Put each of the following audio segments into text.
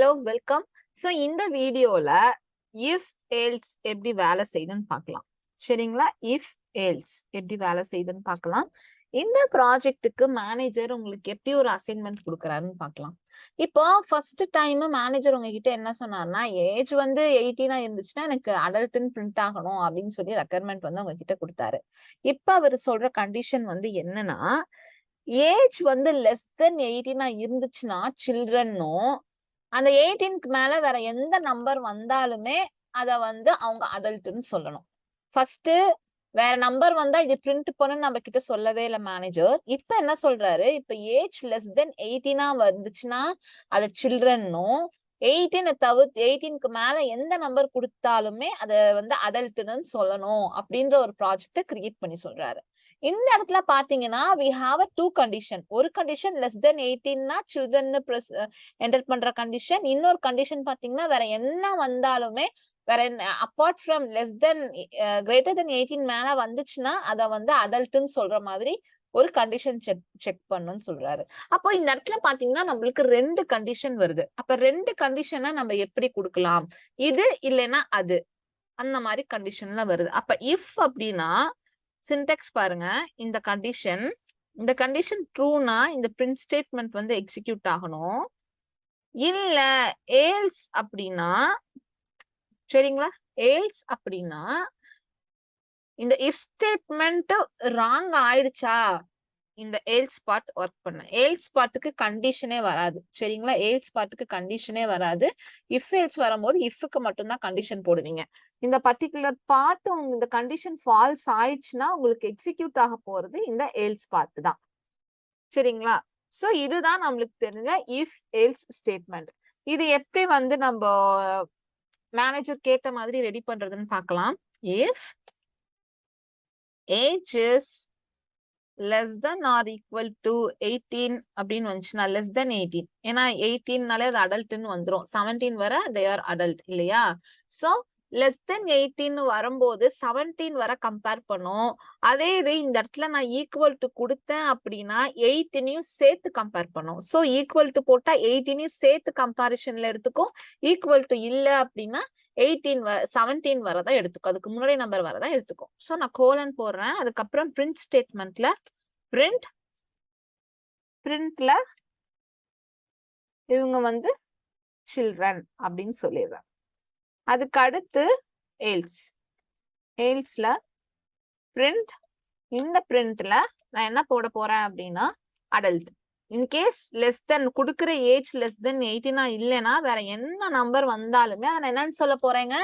Hello welcome. So இந்த வீடியோல if else எப்படி வேலை செய்யுதுன்னு பார்க்கலாம். சரிங்களா? இஃப் எல்ஸ் எப்படி வேலை செய்யுதுன்னு பார்க்கலாம். இந்த ப்ராஜெக்ட்டுக்கு மேனேஜர் உங்களுக்கு எப்படி ஒரு அசைன்மெண்ட் கொடுக்குறாருன்னு பார்க்கலாம். இப்போ ஃபர்ஸ்ட் டைம் மேனேஜர் உங்ககிட்ட என்ன சொன்னார்னா, ஏஜ் வந்து 18 இருந்துச்சுன்னா எனக்கு அடல்ட்னு பிரிண்ட் ஆகணும் அப்படின்னு சொல்லி ரெக்குயர்மெண்ட் வந்து உங்ககிட்ட கொடுத்தாரு. இப்ப அவர் சொல்ற கண்டிஷன் வந்து என்னன்னா, ஏஜ் வந்து லெஸ் தென் 18 இருந்துச்சுன்னா சில்ட்ரன்னும், அந்த 18க்கு மேல வேற எந்த நம்பர் வந்தாலுமே அத வந்து அவங்க அடல்ட்னு சொல்லணும். ஃபர்ஸ்ட் வேற நம்பர் வந்தா இது பிரிண்ட் பண்ணுன்னு நம்ம கிட்ட சொல்லவே இல்லை மேனேஜர். இப்ப என்ன சொல்றாரு, இப்ப ஏஜ் லெஸ் தென் 18 வந்துச்சுன்னா அது சில்ட்ரன்னும், 18 தவிர்த்து 18க்கு மேல எந்த நம்பர் கொடுத்தாலுமே அத வந்து அடல்ட்னு சொல்லணும் அப்படின்ற ஒரு ப்ராஜெக்ட கிரியேட் பண்ணி சொல்றாரு. இந்த இடத்துல பாத்தீங்கன்னா we have a two condition. ஒரு condition less than 18னா children enter பண்ற கண்டிஷன். இன்னொரு கண்டிஷன் பாத்தீங்கன்னா வேற என்ன வந்தாலுமே வேற apart from less than greater than 18 மேல வந்துச்சுன்னா அத வந்து அடல்ட்னு சொல்ற மாதிரி ஒரு கண்டிஷன் செக் பண்ணணும்னு சொல்றாரு. அப்போ இந்த இடத்துல பாத்தீங்கன்னா நம்மளுக்கு ரெண்டு கண்டிஷன் வருது. அப்ப ரெண்டு கண்டிஷனை நம்ம எப்படி கொடுக்கலாம், இது இல்லைன்னா அது, அந்த மாதிரி கண்டிஷன்ல வருது. அப்ப இஃப் அப்படின்னா சின்டெக்ஸ் பாருங்க, இந்த கண்டிஷன் ட்ரூனா இந்த பிரிண்ட் ஸ்டேட்மெண்ட் வந்து எக்ஸிக்யூட் ஆகணும். இல்ல ஏல்ஸ் அப்படின்னா, சரிங்களா, ஏல்ஸ் அப்படின்னா இந்த இஃப் ஸ்டேட்மெண்ட் ராங் ஆயிடுச்சா, இந்த ஏல்ஸ் பார்ட் ஒர்க் பண்ண. ஏல்ஸ் பார்ட்டுக்கு கண்டிஷனே வராது. சரிங்களா? ஏல்ஸ் பார்ட்டுக்கு கண்டிஷனே வராது. இஃப் ஏல்ஸ் வரும்போது இஃப்க்கு மட்டும்தான் கண்டிஷன் போடுவீங்க. இந்த பர்டிகுலர் பார்ட் இந்த கண்டிஷன் ஃபால்ஸ் ஆயிடுச்சுன்னா உங்களுக்கு எக்ஸிக்யூட் ஆக போறது இந்த ஏல்ஸ் பார்ட் தான். சரிங்களா? சோ இதுதான் நம்மளுக்கு தெரிஞ்ச இஃப் ஏல்ஸ் ஸ்டேட்மெண்ட். இது எப்படி வந்து நம்ம மேனேஜர் கேட்ட மாதிரி ரெடி பண்றதுன்னு பார்க்கலாம். If age is less than or equal to 18 அப்படின்னு வந்துச்சுன்னா, less than 18, ஏன்னா 18நாலே அது அடல்ட்னு வந்துரும். 17 வர they are adult இல்லையா? சோ less than 18 வரும்போது 17 வர கம்பேர் பண்ணும். அதே இது இந்த இடத்துல நான் ஈக்குவல் டு கொடுத்தேன் அப்படின்னா 18 சேர்த்து கம்பேர் பண்ணும். சோ ஈக்குவல் டு போட்டா 18 சேர்த்து கம்பாரிசன்ல எடுத்துக்கும். ஈக்குவல் டு இல்ல அப்படின்னா 17 வரதான் எடுத்துக்கும். அதுக்கு முன்னாடி நம்பர் வரதான் எடுத்துக்கும். சோ நான் கோலன் போடுறேன். அதுக்கப்புறம் பிரிண்ட் ஸ்டேட்மெண்ட்ல பிரிண்ட்ல இவங்க வந்து சில்ட்ரன் அப்படின்னு சொல்லிடுறேன். அதுக்கு அடுத்து ஏல்ஸ்ல பிரிண்ட், இந்த பிரிண்ட்ல நான் என்ன போட போறேன் அப்படின்னா அடல்ட். இன்கேஸ் லெஸ் தென் கொடுக்குற ஏஜ் லெஸ் தென் 18 இல்லைன்னா வேற என்ன நம்பர் வந்தாலுமே அதை நான் என்னன்னு சொல்ல போறேங்க,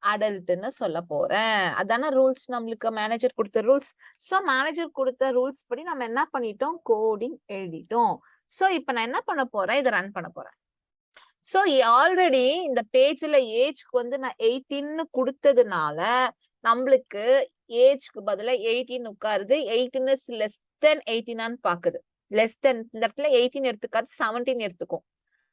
அடல்ட்னு சொல்ல போறேன். அதான ரூல்ஸ், நம்மளுக்கு மேனேஜர் கொடுத்த ரூல்ஸ். சோ மேனேஜர் கொடுத்த ரூல்ஸ் படி நம்ம என்ன பண்ணிட்டோம், கோடிங் எழுதிட்டோம். சோ இப்ப நான் என்ன பண்ண போறேன், இதை ரன் பண்ண போறேன். சோ ஆல்ரெடி இந்த பேஜ்ல ஏஜ்க்கு வந்து நான் 18 கொடுத்ததுனால நம்மளுக்கு ஏஜ்க்கு பதிலா 18 உட்காருது. 18 இஸ் லெஸ் தென் 18 பாக்குது. லெஸ் தென் இந்த இடத்துல 18 எடுத்துக்காது, 17 எடுத்துக்கும்.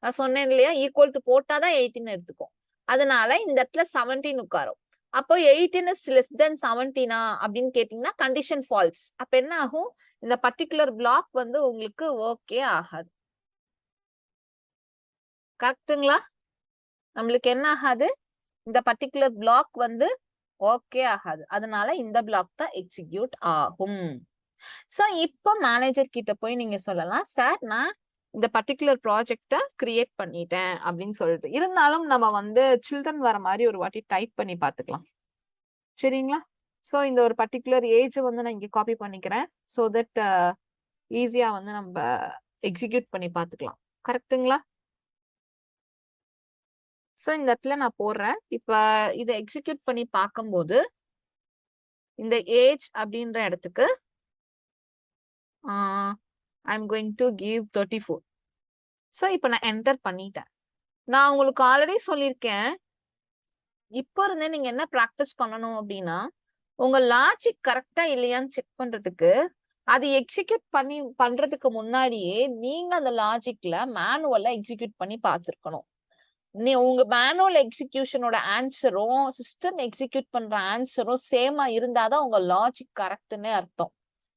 நான் சொன்னேன் இல்லையா, ஈக்குவல் டு போட்டாதான் 18 எடுத்துக்கும். அதனால இந்த இடத்துல 17 உட்காரும். அப்போ 18 இஸ் லெஸ் தென் 17 அப்படின்னு கேட்டீங்கன்னா கண்டிஷன் ஃபால்ஸ். அப்ப என்ன ஆகும், இந்த பர்டிகுலர் பிளாக் வந்து உங்களுக்கு ஓகே ஆகாது. கரெக்டுங்களா? நம்மளுக்கு என்ன ஆகாது, இந்த பர்டிகுலர் பிளாக் வந்து ஓகே ஆகாது. அதனால இந்த பிளாக் தான் எக்ஸிக்யூட் ஆகும். சோ இப்போ மேனேஜர் கிட்ட போய் நீங்க சொல்லலாம், சார் நான் இந்த பர்டிகுலர் ப்ராஜெக்ட கிரியேட் பண்ணிட்டேன் அப்படின்னு சொல்லிட்டு. இருந்தாலும் நம்ம வந்து சில்ட்ரன் வர மாதிரி ஒரு வாட்டி டைப் பண்ணி பார்த்துக்கலாம். சரிங்களா? சோ இந்த ஒரு பர்டிகுலர் ஏஜ் வந்து நான் இங்க காப்பி பண்ணிக்கிறேன். சோ தட் ஈஸியா வந்து நம்ம எக்ஸிக்யூட் பண்ணி பார்த்துக்கலாம். கரெக்டுங்களா? சோ இந்த இடத்துல நான் போடுறேன். இப்ப இதை எக்ஸிக்யூட் பண்ணி பார்க்கும்போது இந்த ஏஜ் அப்படின்ற இடத்துக்கு I'm going to give 34. So இப்ப நான் என்டர் பண்ணிட்டேன். நான் உங்களுக்கு ஆல்ரெடி சொல்லியிருக்கேன், இப்போ இருந்தே நீங்க என்ன பிராக்டிஸ் பண்ணணும் அப்படின்னா, உங்க லாஜிக் கரெக்டா இல்லையான்னு செக் பண்றதுக்கு, அது எக்ஸிக்யூட் பண்றதுக்கு முன்னாடியே நீங்க அந்த லாஜிக்ல மேனுவலா எக்ஸிக்யூட் பண்ணி பார்த்திருக்கணும். உங்க மேனுவல் எக்ஸிக்யூஷனோட ஆன்சரும் சிஸ்டம் எக்ஸிக்யூட் பண்ற ஆன்சரும் சேமா இருந்தாதான் உங்க லாஜிக் கரெக்ட்னு அர்த்தம்.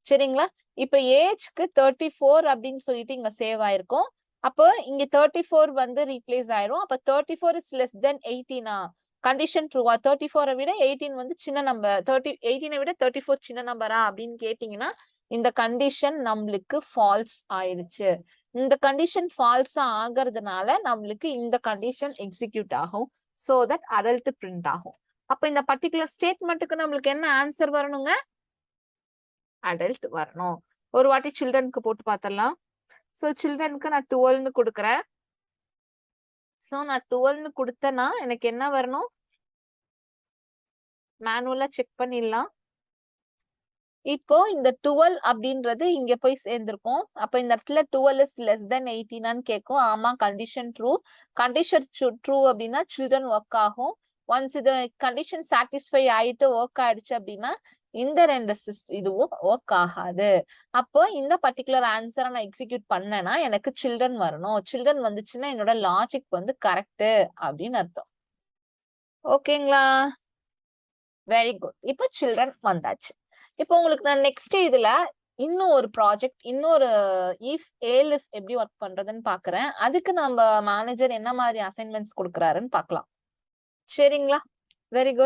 சரிங்களா? இப்ப ஏஜ்க்கு 34 அப்படின்னு சொல்லிட்டு இங்க சேவ் ஆயிருக்கும். அப்போ இங்க 34 வந்து ரீப்ளேஸ் ஆயிரும். அப்ப 34 இஸ் லெஸ் தென் 18 கண்டிஷன் ட்ரூவா? 34 விட 18 வந்து சின்ன நம்பர், 18 விட 34 சின்ன நம்பரா அப்படின்னு கேட்டீங்கன்னா இந்த கண்டிஷன் நம்மளுக்கு ஃபால்ஸ் ஆயிடுச்சு. இந்த கண்டிஷன் ஃபால்ஸ் ஆகிறதுனால நம்மளுக்கு இந்த கண்டிஷன் எக்ஸிக்யூட் ஆகும். சோ தட் அடல்ட் பிரிண்ட் ஆகும். அப்ப இந்த பர்டிகுலர் ஸ்டேட்மெண்ட்டுக்கு நம்மளுக்கு என்ன ஆன்சர் வரணுங்க? அடல்ட் வரணும். ஒரு வாட்டி சில்ட்ரனுக்கு போட்டு பார்த்தரலாம். சோ சில்ட்ரனுக்கு நான் 12ன்னு கொடுக்குறேன். சோ நான் 12ன்னு கொடுத்தேன்னா எனக்கு என்ன வரணும்? மேனுவலா செக் பண்ணிடலாம். இப்போ இந்த 12 அப்படின்றது இங்க போய் சேர்ந்திருக்கும். அப்ப இந்த இடத்துல 12 இஸ் லெஸ் தென் 18 கேட்கும். ஆமா, கண்டிஷன் ட்ரூ. கண்டிஷன் ட்ரூ அப்படின்னா சில்ட்ரன் ஒர்க் ஆகும். ஒன்ஸ் இது கண்டிஷன் சாட்டிஸ்ஃபை ஆயிட்டு ஒர்க் ஆயிடுச்சு அப்படின்னா இந்த ரெண்டு இதுவும் ஒர்க் ஆகாது. அப்போ இந்த பர்டிகுலர் ஆன்சரை நான் எக்ஸிக்யூட் பண்ணேன்னா எனக்கு சில்ட்ரன் வரணும். சில்ட்ரன் வந்துச்சுன்னா என்னோட லாஜிக் வந்து கரெக்ட் அப்படின்னு அர்த்தம். ஓகேங்களா? Very good. இப்போ சில்ட்ரன் வந்தாச்சு. இப்போ உங்களுக்கு நான் நெக்ஸ்ட் இதுல இன்னும் ஒரு ப்ராஜெக்ட், இன்னொரு இஃப் ஏலிஃப் எப்படி ஒர்க் பண்றதுன்னு பாக்குறேன். அதுக்கு நம்ம மேனேஜர் என்ன மாதிரி அசைன்மெண்ட்ஸ் கொடுக்குறாருன்னு பார்க்கலாம். சரிங்களா? Very good.